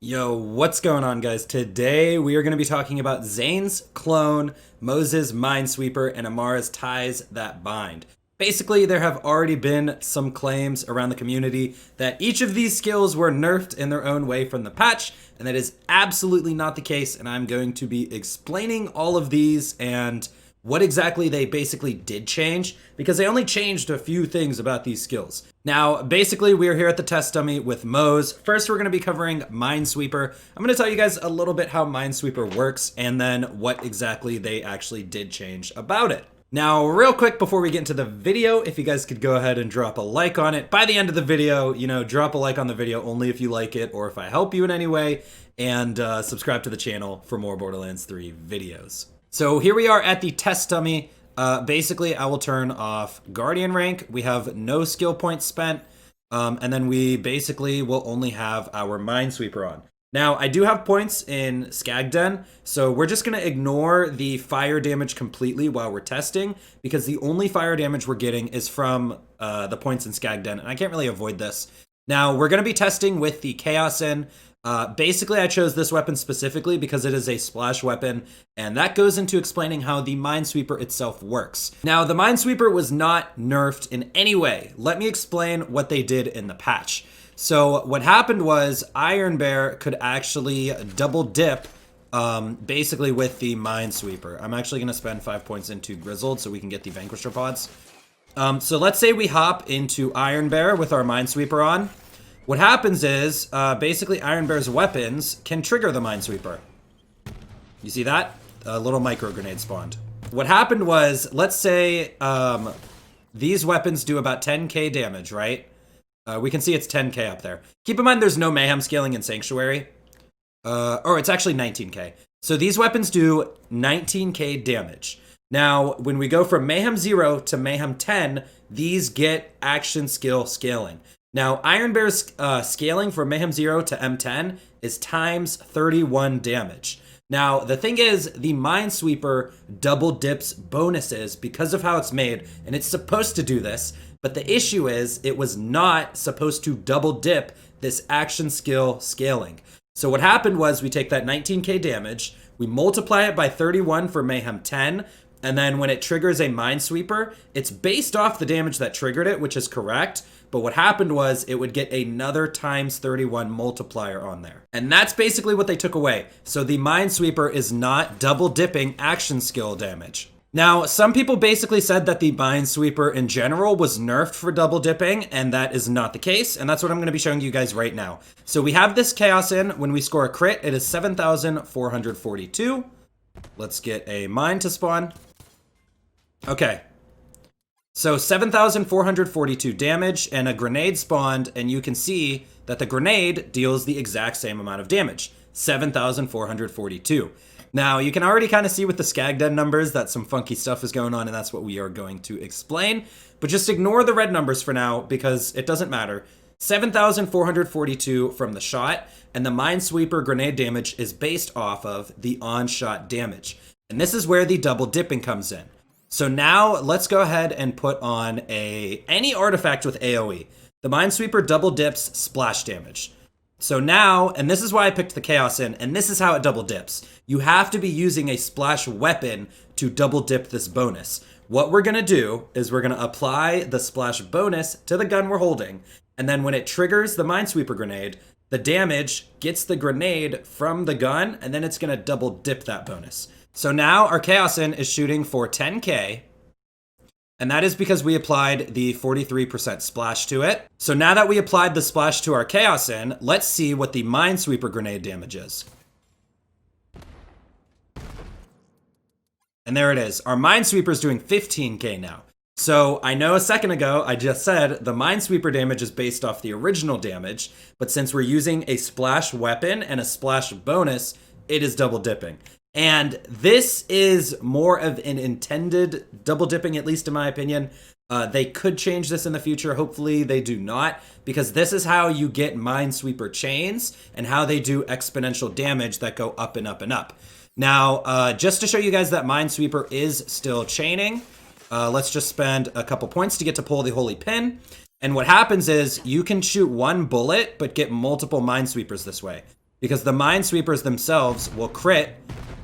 Yo, what's going on, guys? Today we are going to be talking about Zane's clone, Moses Minesweeper, and Amara's Ties That Bind. Basically, there have already been some claims around the community that each of these skills were nerfed in their own way from the patch, and that is absolutely not the case, and I'm going to be explaining all of these and what exactly they basically did change, because they only changed a few things about these skills. Now, basically, we're here at the test dummy with Moze. First, we're going to be covering Minesweeper. I'm going to tell you guys a little bit how Minesweeper works, and then what exactly they actually did change about it. Now, real quick before we get into the video, if you guys could go ahead and drop a like on it. By the end of the video, drop a like on the video only if you like it or if I help you in any way, and subscribe to the channel for more Borderlands 3 videos. So here we are at the test dummy. Basically, I will turn off Guardian rank. We have no skill points spent. And then we basically will only have our Minesweeper on. Now, I do have points in Skagden, so we're just going to ignore the fire damage completely while we're testing, because the only fire damage we're getting is from the points in Skagden, and I can't really avoid this. Now, we're going to be testing with the Chaos in. Basically, I chose this weapon specifically because it is a splash weapon, and that goes into explaining how the Minesweeper itself works. Now, the Minesweeper was not nerfed in any way. Let me explain what they did in the patch. So what happened was Iron Bear could actually double dip basically with the Minesweeper. I'm actually going to spend 5 points into Grizzled so we can get the Vanquisher pods. So let's say we hop into Iron Bear with our Minesweeper on. What happens is, basically Iron Bear's weapons can trigger the Minesweeper. You see that? A little micro grenade spawned. What happened was, let's say these weapons do about 10k damage, right? We can see it's 10k up there. Keep in mind there's no mayhem scaling in Sanctuary. Or it's actually 19k. So these weapons do 19k damage. Now, when we go from Mayhem 0 to Mayhem 10, these get action skill scaling. Now, Iron Bear's scaling from Mayhem 0 to M10 is times 31 damage. Now, the thing is, the Minesweeper double dips bonuses because of how it's made, and it's supposed to do this, but the issue is it was not supposed to double dip this action skill scaling. So what happened was we take that 19k damage, we multiply it by 31 for Mayhem 10, and then when it triggers a Minesweeper, it's based off the damage that triggered it, which is correct. But what happened was it would get another times 31 multiplier on there. And that's basically what they took away. So the Minesweeper is not double dipping action skill damage. Now, some people basically said that the Minesweeper in general was nerfed for double dipping, and that is not the case. And that's what I'm going to be showing you guys right now. So we have this Chaos in. When we score a crit, it is 7,442. Let's get a mine to spawn. Okay. So 7,442 damage, and a grenade spawned, and you can see that the grenade deals the exact same amount of damage, 7,442. Now, you can already kind of see with the Skagden numbers that some funky stuff is going on, and that's what we are going to explain. But just ignore the red numbers for now, because it doesn't matter. 7,442 from the shot, and the Minesweeper grenade damage is based off of the on-shot damage. And this is where the double dipping comes in. So now let's go ahead and put on any artifact with AoE. The Minesweeper double dips splash damage. So now, and this is why I picked the Chaos in, and this is how it double dips. You have to be using a splash weapon to double dip this bonus. What we're going to do is we're going to apply the splash bonus to the gun we're holding, and then when it triggers the Minesweeper grenade, the damage gets the grenade from the gun, and then it's going to double dip that bonus. So now our Chaos in is shooting for 10k, and that is because we applied the 43% splash to it. So now that we applied the splash to our Chaos in, let's see what the Minesweeper grenade damage is. And there it is. Our Minesweeper is doing 15k now. So I know a second ago I just said the Minesweeper damage is based off the original damage, but since we're using a splash weapon and a splash bonus, it is double dipping. And this is more of an intended double dipping, at least in my opinion. They could change this in the future. Hopefully they do not, because this is how you get Minesweeper chains and how they do exponential damage that go up and up and up. Now, just to show you guys that Minesweeper is still chaining, let's just spend a couple points to get to pull the Holy Pin. And what happens is you can shoot one bullet, but get multiple Minesweepers this way. because the Minesweepers themselves will crit,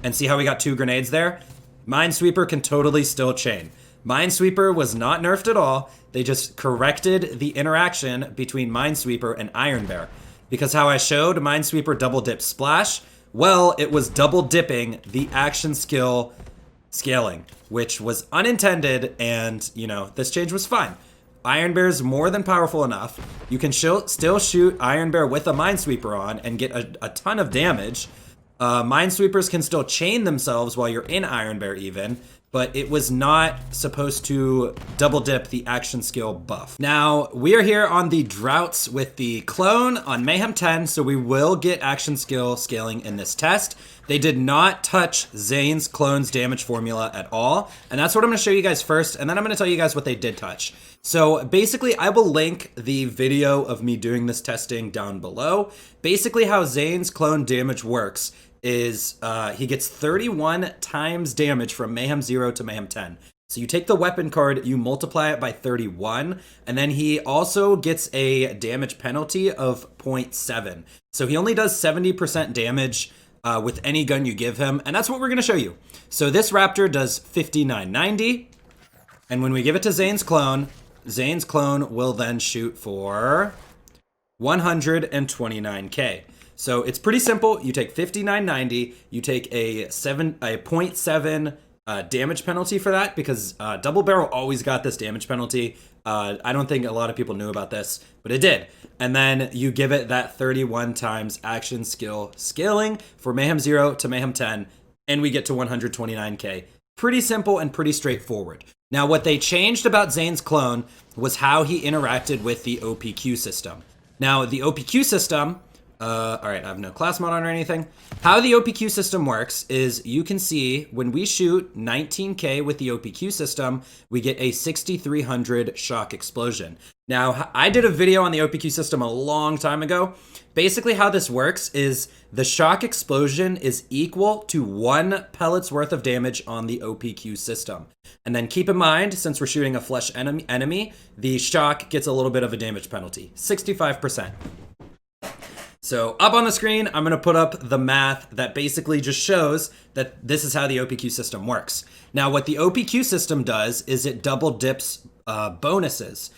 and see how we got 2 grenades there? Minesweeper can totally still chain. Minesweeper was not nerfed at all. They just corrected the interaction between Minesweeper and Iron Bear. Because how I showed Minesweeper double dip splash, well, it was double dipping the action skill scaling, which was unintended, and, you know, this change was fine. Iron Bear's more than powerful enough. You can still shoot Iron Bear with a Minesweeper on and get a ton of damage. Minesweepers can still chain themselves while you're in Iron Bear even, but it was not supposed to double dip the action skill buff. Now, we are here on the droughts with the clone on Mayhem 10, so we will get action skill scaling in this test. They did not touch Zane's clone's damage formula at all, and that's what I'm gonna show you guys first, and then I'm gonna tell you guys what they did touch. So basically, I will link the video of me doing this testing down below. Basically, how Zane's clone damage works is he gets 31 times damage from Mayhem 0 to Mayhem 10. So you take the weapon card, you multiply it by 31, and then he also gets a damage penalty of 0.7. So he only does 70% damage with any gun you give him, and that's what we're gonna show you. So this Raptor does 5990, and when we give it to Zane's clone will then shoot for 129k. So it's pretty simple. You take 5990, you take a 0.7 damage penalty for that, because Double Barrel always got this damage penalty. I don't think a lot of people knew about this, but it did. And then you give it that 31 times action skill scaling for Mayhem 0 to Mayhem 10, and we get to 129k. Pretty simple and pretty straightforward. Now, what they changed about Zane's clone was how he interacted with the OPQ system. Now, the OPQ system, all right, I have no class mod on or anything. How the OPQ system works is you can see when we shoot 19k with the OPQ system, we get a 6300 shock explosion. Now, I did a video on the OPQ system a long time ago. Basically, how this works is the shock explosion is equal to 1 pellet's worth of damage on the OPQ system. And then keep in mind, since we're shooting a flesh enemy, the shock gets a little bit of a damage penalty, 65%. So up on the screen, I'm gonna put up the math that basically just shows that this is how the OPQ system works. Now, what the OPQ system does is it double dips bonuses.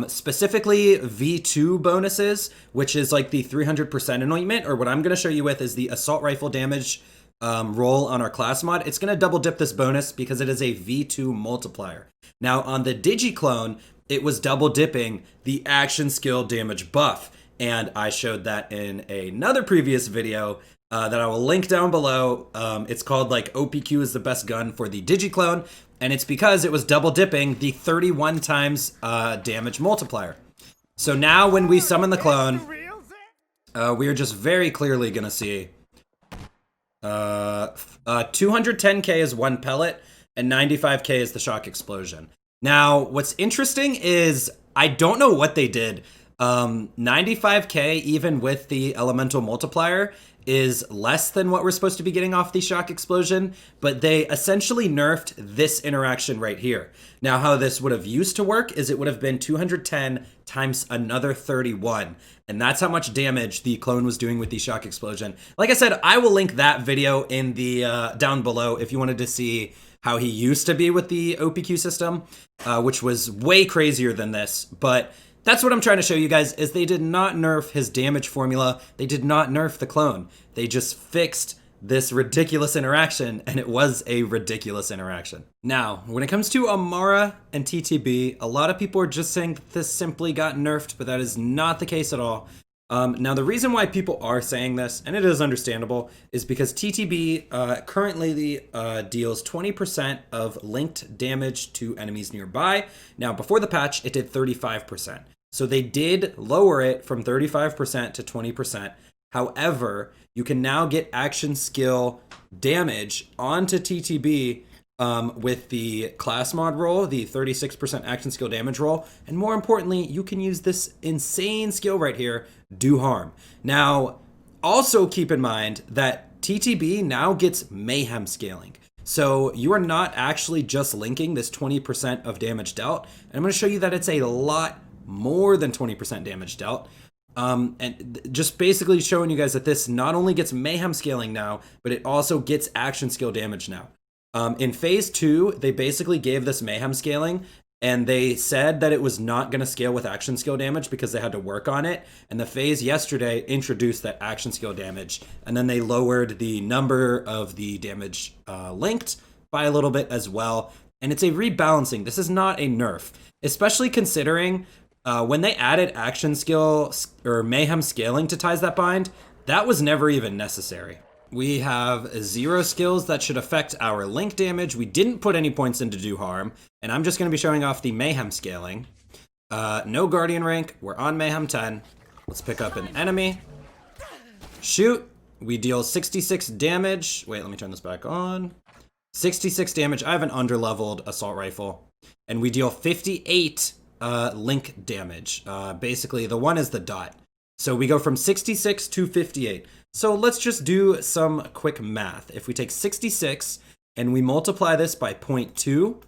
Specifically V2 bonuses, which is like the 300% anointment, or what I'm gonna show you with is the assault rifle damage roll on our class mod. It's gonna double dip this bonus because it is a V2 multiplier. Now on the Digiclone, it was double dipping the action skill damage buff. And I showed that in another previous video that I will link down below. It's called like OPQ is the best gun for the Digiclone. And it's because it was double dipping the 31 times damage multiplier. So now when we summon the clone, we are just very clearly gonna see 210k is 1 pellet and 95k is the shock explosion. Now, what's interesting is I don't know what they did. 95k even with the elemental multiplier is less than what we're supposed to be getting off the shock explosion, but they essentially nerfed this interaction right here. Now, how this would have used to work is it would have been 210 times another 31, and that's how much damage the clone was doing with the shock explosion. Like I said, I will link that video in the down below if you wanted to see how he used to be with the OPQ system, which was way crazier than this, but that's what I'm trying to show you guys, is they did not nerf his damage formula. They did not nerf the clone. They just fixed this ridiculous interaction, and it was a ridiculous interaction. Now, when it comes to Amara and TTB, a lot of people are just saying that this simply got nerfed, but that is not the case at all. Now, the reason why people are saying this, and it is understandable, is because TTB currently deals 20% of linked damage to enemies nearby. Now, before the patch, it did 35%. So they did lower it from 35% to 20%. However, you can now get action skill damage onto TTB with the class mod roll, the 36% action skill damage roll, and more importantly, you can use this insane skill right here, Do Harm. Now, also keep in mind that TTB now gets mayhem scaling. So you are not actually just linking this 20% of damage dealt, and I'm going to show you that it's a lot more than 20% damage dealt. Just basically showing you guys that this not only gets mayhem scaling now, but it also gets action skill damage now. In phase 2, they basically gave this mayhem scaling, and they said that it was not going to scale with action skill damage because they had to work on it. And the phase yesterday introduced that action skill damage, and then they lowered the number of the damage linked by a little bit as well. And it's a rebalancing. This is not a nerf, especially considering when they added action skill or mayhem scaling to Ties That Bind, that was never even necessary. We have 0 skills that should affect our link damage. We didn't put any points into do harm, and I'm just going to be showing off the mayhem scaling. No guardian rank. We're on mayhem 10. Let's pick up an enemy. Shoot. We deal 66 damage. Wait, let me turn this back on. 66 damage. I have an underleveled assault rifle, and we deal 58 link damage. Basically, the one is the dot. So we go from 66 to 58. So let's just do some quick math. If we take 66 and we multiply this by 0.2,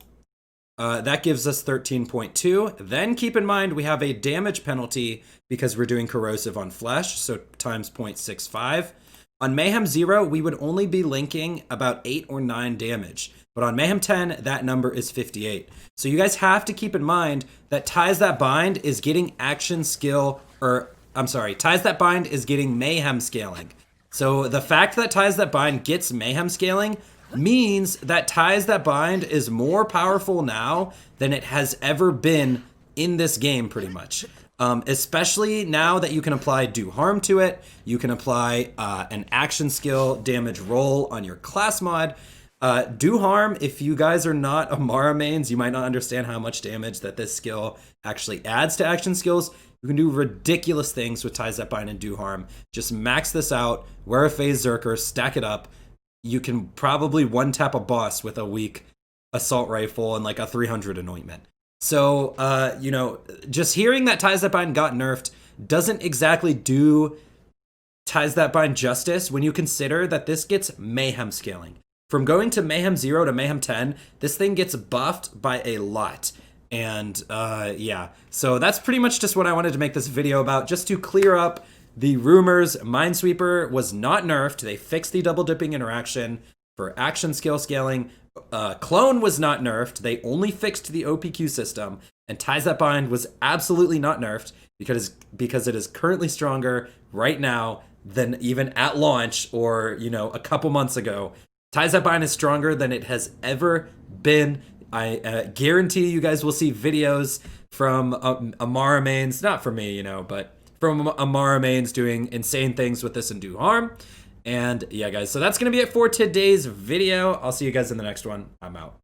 that gives us 13.2. Then keep in mind we have a damage penalty because we're doing corrosive on flesh, so times 0.65. On Mayhem 0, we would only be linking about 8 or 9 damage. But on Mayhem 10, that number is 58. So you guys have to keep in mind that Ties That Bind is getting action skill, or I'm sorry, Ties That Bind is getting mayhem scaling. So the fact that Ties That Bind gets mayhem scaling means that Ties That Bind is more powerful now than it has ever been in this game, pretty much. Especially now that you can apply do harm to it, you can apply an action skill damage roll on your class mod. Do harm, if you guys are not Amara mains, you might not understand how much damage that this skill actually adds to action skills. You can do ridiculous things with Ties That Bind and do harm. Just max this out, wear a phase Zerker, stack it up. You can probably one-tap a boss with a weak assault rifle and like a 300 anointment. So, you know, just hearing that Ties That Bind got nerfed doesn't exactly do Ties That Bind justice when you consider that this gets mayhem scaling. From going to Mayhem 0 to Mayhem 10, this thing gets buffed by a lot. And yeah, so that's pretty much just what I wanted to make this video about, just to clear up the rumors. Minesweeper was not nerfed. They fixed the double dipping interaction for action skill scaling. Clone was not nerfed. They only fixed the OPQ system. And Ties That Bind was absolutely not nerfed because it is currently stronger right now than even at launch or, you know, a couple months ago. Ties That Bind is stronger than it has ever been. I guarantee you guys will see videos from Amara mains, not from me, you know, but from Amara mains doing insane things with this and do harm. And yeah, guys, so that's going to be it for today's video. I'll see you guys in the next one. I'm out.